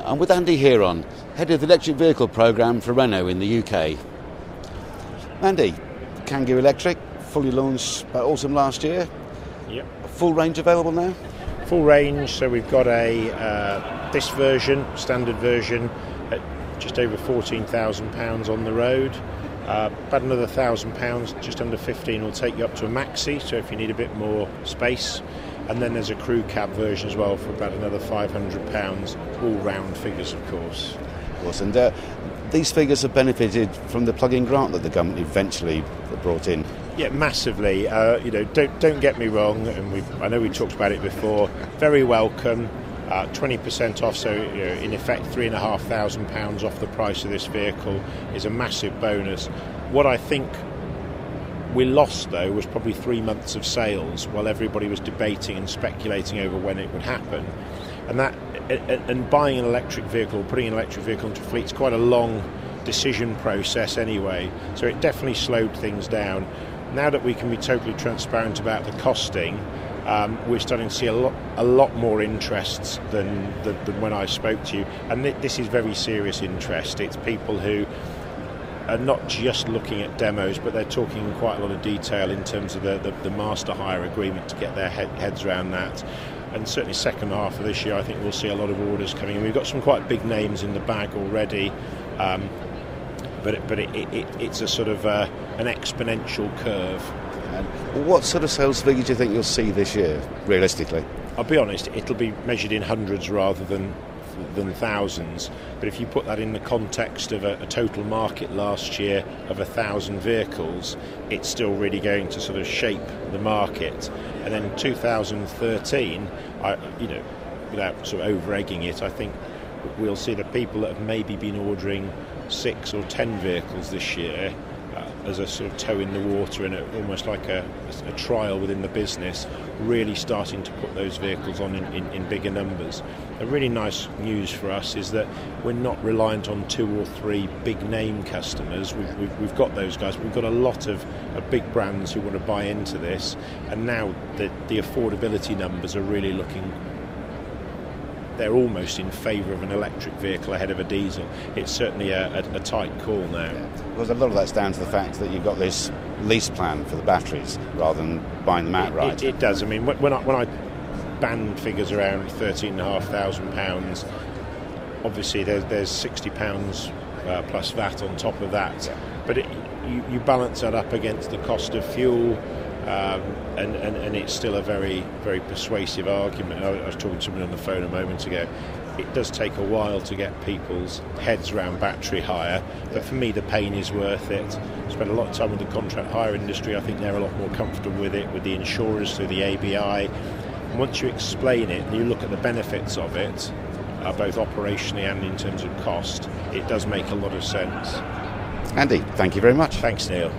I'm with Andy Heiron, head of the electric vehicle programme for Renault in the UK. Andy, Kangoo Electric, fully launched by autumn last year. Yep. Full range available now? Full range, so we've got this version, standard version, at just over £14,000 on the road. About another £1,000, just under 15, will take you up to a maxi, so if you need a bit more space. And then there's a crew cab version as well for about another £500, all round figures, of course. Of course, and these figures have benefited from the plug-in grant that the government eventually brought in. Yeah, massively. Don't get me wrong, and I know we talked about it before. Very welcome. 20% off, so in effect £3,500 off the price of this vehicle is a massive bonus. What I think we lost, though, was probably 3 months of sales while everybody was debating and speculating over when it would happen. And buying an electric vehicle, putting an electric vehicle into fleet is quite a long decision process anyway, so it definitely slowed things down. Now that we can be totally transparent about the costing, we're starting to see a lot more interest than when I spoke to you, and this is very serious interest. It's people who are not just looking at demos, but they're talking in quite a lot of detail in terms of the master hire agreement to get their heads around that. And certainly second half of this year, I think we'll see a lot of orders coming in. We've got some quite big names in the bag already, but it's a sort of an exponential curve. What sort of sales figures do you think you'll see this year, realistically? I'll be honest, it'll be measured in hundreds rather than thousands, but if you put that in the context of a total market last year of 1,000 vehicles, it's still really going to sort of shape the market. And then 2013, without sort of over-egging it, I think we'll see the people that have maybe been ordering 6 or 10 vehicles this year as a sort of toe in the water and almost like a trial within the business, really starting to put those vehicles on in bigger numbers. The really nice news for us is that we're not reliant on 2 or 3 big name customers. We've got those guys, but we've got a lot of big brands who want to buy into this, and now the affordability numbers are really looking, they're almost in favour of an electric vehicle ahead of a diesel. It's certainly a tight call now. Yeah. Well, a lot of that's down to the fact that you've got this lease plan for the batteries rather than buying them outright. It does. I mean, when I band figures around £13,500, obviously there's £60 plus VAT on top of that. Yeah. But you balance that up against the cost of fuel, and it's still a very, very persuasive argument. I was talking to someone on the phone a moment ago. It does take a while to get people's heads around battery hire, but for me the pain is worth it. I spent a lot of time with the contract hire industry. I think they're a lot more comfortable with it, with the insurers through the ABI. And once you explain it and you look at the benefits of it, both operationally and in terms of cost, it does make a lot of sense. Andy, thank you very much. Thanks, Neil.